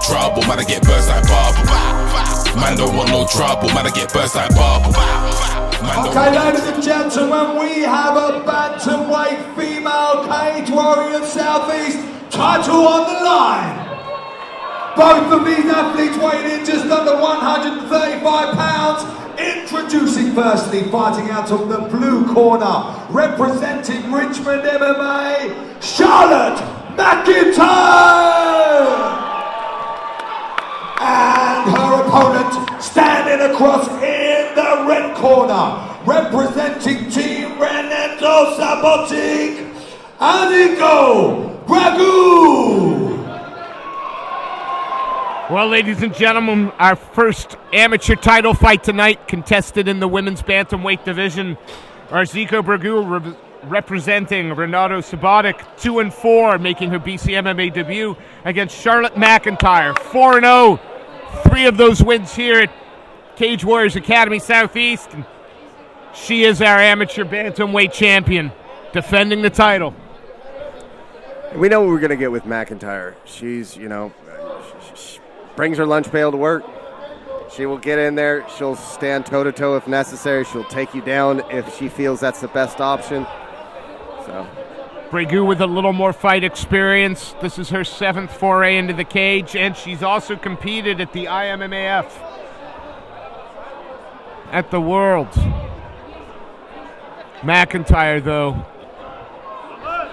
trouble, man, I get burst like bubble. Man don't want no trouble, man, I get burst like bubble. Okay, ladies and gentlemen, we have a bantamweight female cage warrior Southeast title on the line. Both of these athletes weighing in just under 135 pounds. Introducing firstly, fighting out of the blue corner, representing Richmond MMA, Charlotte McIntyre! And her opponent standing across in the red corner, representing Team Renato Sabotic, Anigo Bregu! Well, ladies and gentlemen, our first amateur title fight tonight, contested in the women's bantamweight division. Anigo Bregu representing Renato Sabotic, 2-4, making her BCMMA debut against Charlotte McIntyre, 4-0. 3 of those wins here at Cage Warriors Academy Southeast. And she is our amateur bantamweight champion, defending the title. We know what we're going to get with McIntyre. She's, she brings her lunch pail to work. She will get in there. She'll stand toe-to-toe if necessary. She'll take you down if she feels that's the best option. So, Bregu with a little more fight experience. This is her 7th foray into the cage, and she's also competed at the IMMAF at the Worlds. McIntyre, though,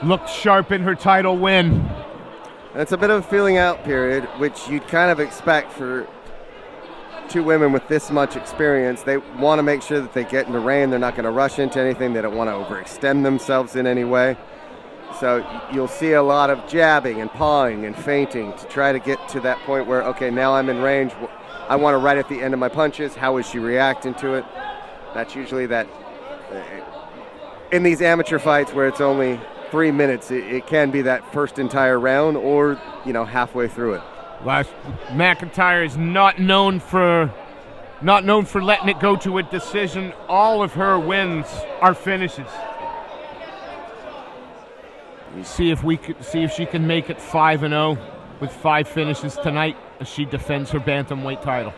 looked sharp in her title win. It's a bit of a feeling out period, which you'd kind of expect for 2 women with this much experience. They want to make sure that they get in the ring. They're not going to rush into anything. They don't want to overextend themselves in any way. So you'll see a lot of jabbing and pawing and feinting to try to get to that point where, okay, now I'm in range. I want to right at the end of my punches. How is she reacting to it? That's usually that. In these amateur fights where it's only 3 minutes, it can be that first entire round or, halfway through it. McIntyre is not known for letting it go to a decision. All of her wins are finishes. See if she can make it 5-0 with 5 finishes tonight as she defends her bantamweight title.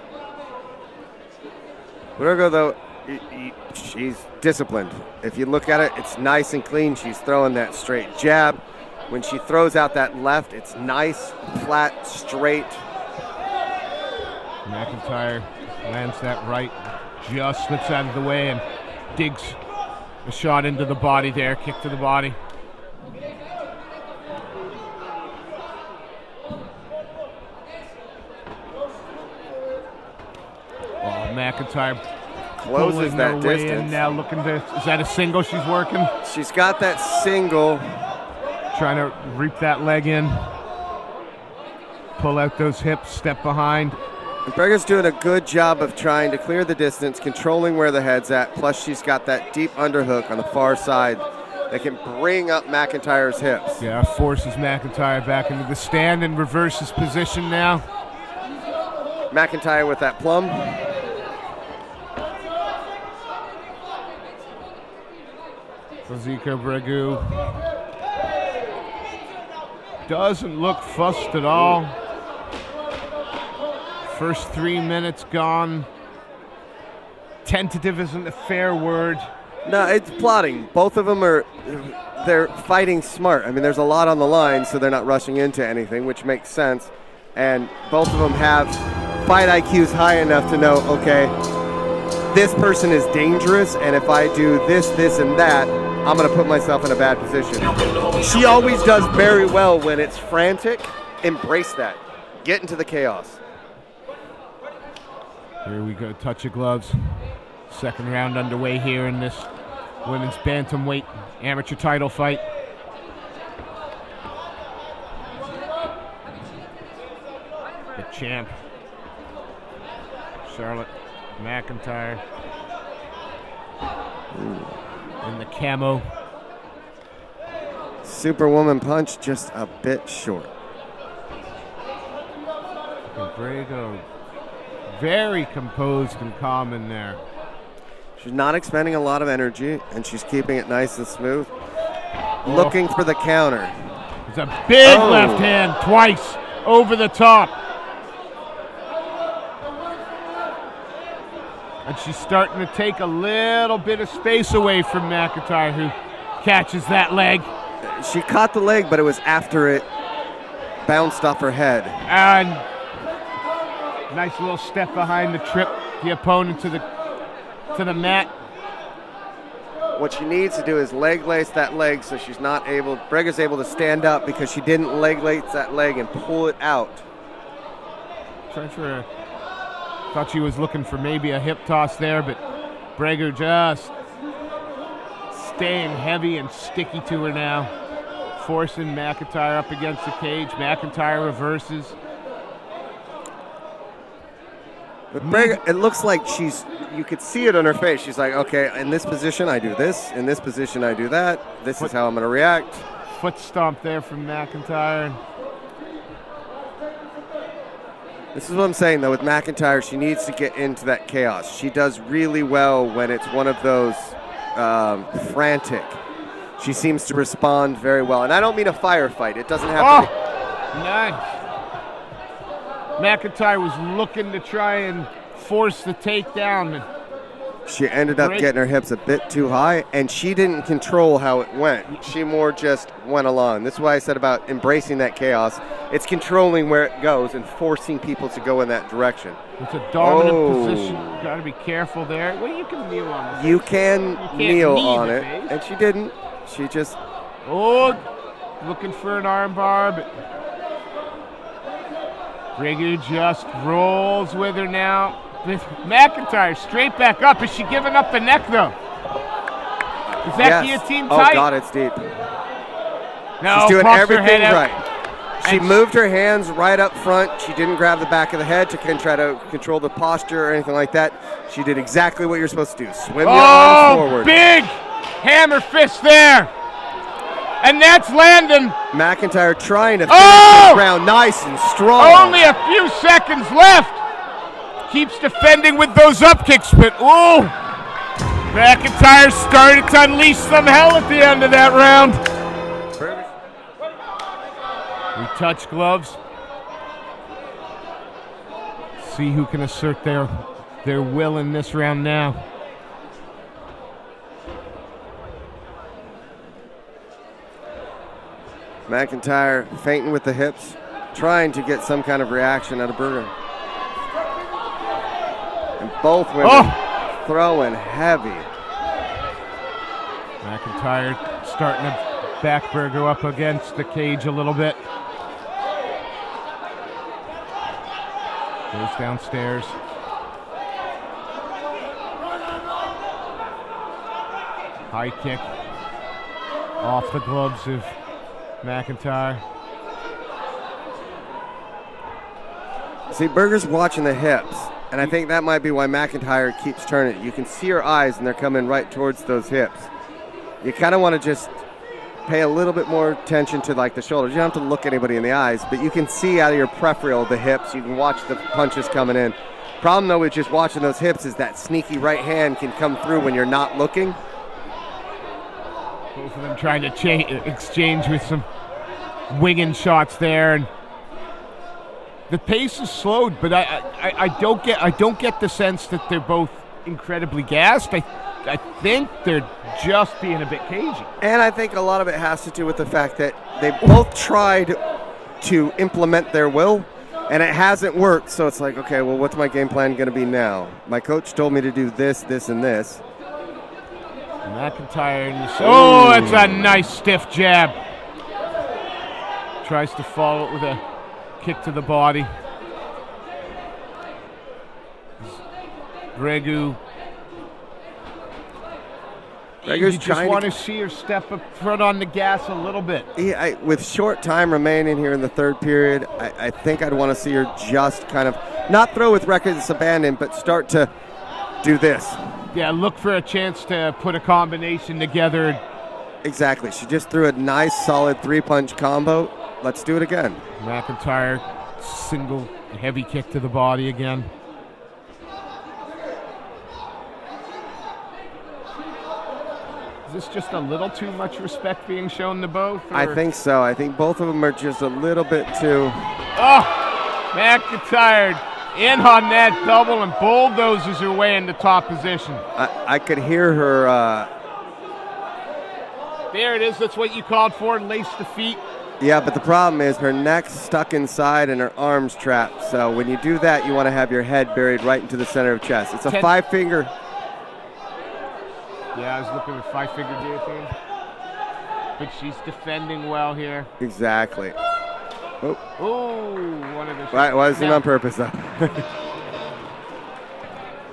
Bregu, though, she's disciplined. If you look at it, it's nice and clean. She's throwing that straight jab. When she throws out that left, it's nice, flat, straight. McIntyre lands that right, just slips out of the way and digs a shot into the body there, kick to the body. McIntyre closes that distance. Now looking to, is that a single she's working? She's got that single. Trying to reap that leg in. Pull out those hips, step behind. Bregu's doing a good job of trying to clear the distance, controlling where the head's at. Plus she's got that deep underhook on the far side that can bring up McIntyre's hips. Yeah, forces McIntyre back into the stand and reverses position now. McIntyre with that plum. Anigo Bregu doesn't look fussed at all. First 3 minutes gone. Tentative isn't a fair word. No, it's plotting. Both of them they're fighting smart. I mean, there's a lot on the line, so they're not rushing into anything, which makes sense. And both of them have fight IQs high enough to know, okay, this person is dangerous, and if I do this, and that, I'm going to put myself in a bad position. She always does very well when it's frantic. Embrace that. Get into the chaos. Here we go, touch of gloves. Second round underway here in this women's bantamweight amateur title fight. The champ, Charlotte McIntyre. In the camo. Superwoman punch just a bit short. Bregu, very composed and calm in there. She's not expending a lot of energy, and she's keeping it nice and smooth. Looking for the counter. It's a big left hand twice over the top. And she's starting to take a little bit of space away from McIntyre, who catches that leg. She caught the leg, but it was after it bounced off her head. And nice little step behind the trip the opponent to the mat. What she needs to do is leg lace that leg so she's not able, Bregu's able to stand up because she didn't leg lace that leg and pull it out. Thought she was looking for maybe a hip toss there, but Bregu just staying heavy and sticky to her now, forcing McIntyre up against the cage. McIntyre reverses. But Bregu, it looks like you could see it on her face. She's like, okay, in this position I do this, in this position I do that. This is how I'm going to react. Foot stomp there from McIntyre. This is what I'm saying, though, with McIntyre, she needs to get into that chaos. She does really well when it's one of those frantic. She seems to respond very well. And I don't mean a firefight. It doesn't have to be. Nice. McIntyre was looking to try and force the takedown. She ended up getting her hips a bit too high, and she didn't control how it went. She more just went along. This is why I said about embracing that chaos. It's controlling where it goes and forcing people to go in that direction. It's a dominant position. Got to be careful there. Well, you can kneel on it. You can kneel on it, and she didn't. She just... looking for an arm bar, but Bregu just rolls with her now. McIntyre straight back up. Is she giving up the neck, though? Is that guillotine tight? Oh, God, it's deep. No, she's doing everything right. She moved her hands right up front. She didn't grab the back of the head to try to control the posture or anything like that. She did exactly what you're supposed to do. Swim your arms forward. Big hammer fist there. And that's landing. McIntyre trying to finish the round nice and strong. Only a few seconds left. Keeps defending with those up kicks, but McIntyre started to unleash some hell at the end of that round. We touch gloves. See who can assert their will in this round now. McIntyre feinting with the hips, trying to get some kind of reaction out of Bregu. And both women throwing heavy. McIntyre starting to back Bregu up against the cage a little bit. Goes downstairs. High kick off the gloves of McIntyre. See, Berger's watching the hips, and I think that might be why McIntyre keeps turning. You can see her eyes, and they're coming right towards those hips. You kind of want to just pay a little bit more attention to like the shoulders. You don't have to look anybody in the eyes, but you can see out of your peripheral the hips. You can watch the punches coming in. Problem, though, with just watching those hips is that sneaky right hand can come through when you're not looking. Both of them trying to exchange with some winging shots there, and the pace is slowed. But I don't get the sense that they're both incredibly gassed. I think they're just being a bit cagey. And I think a lot of it has to do with the fact that they both tried to implement their will, and it hasn't worked. So it's like, okay, well, what's my game plan going to be now? My coach told me to do this, this, and this. McIntyre, it's a nice stiff jab. Tries to follow it with a kick to the body. Bregu. You just want to see her step up front on the gas a little bit. Yeah, with short time remaining here in the third period, I think I'd want to see her just kind of not throw with reckless abandon, but start to do this. Yeah, look for a chance to put a combination together. Exactly. She just threw a nice, solid three-punch combo. Let's do it again. McIntyre, single heavy kick to the body again. Is this just a little too much respect being shown to both? Or? I think so. I think both of them are just a little bit too... McIntyre In on that double and bulldozes her way into top position. I could hear her. There it is. That's what you called for. Lace the feet. Yeah, but the problem is her neck's stuck inside and her arm's trapped. So when you do that, you want to have your head buried right into the center of chest. It's a 5-finger. Yeah, I was looking at 5-finger guillotine. But she's defending well here. Exactly. Oh. Ooh, one of the. Right, wasn't on purpose though.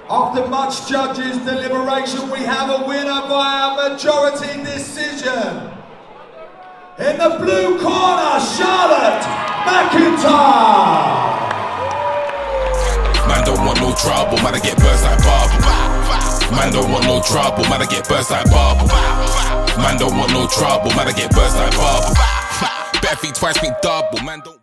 After much judges' deliberation, we have a winner via majority decision. In the blue corner, Charlotte McIntyre. Man don't want no trouble, man I get burst like bubble. Man don't want no trouble, man I get burst like bubble. Man don't want no trouble, man I get burst like bubble. Bare feet twice me double, man don't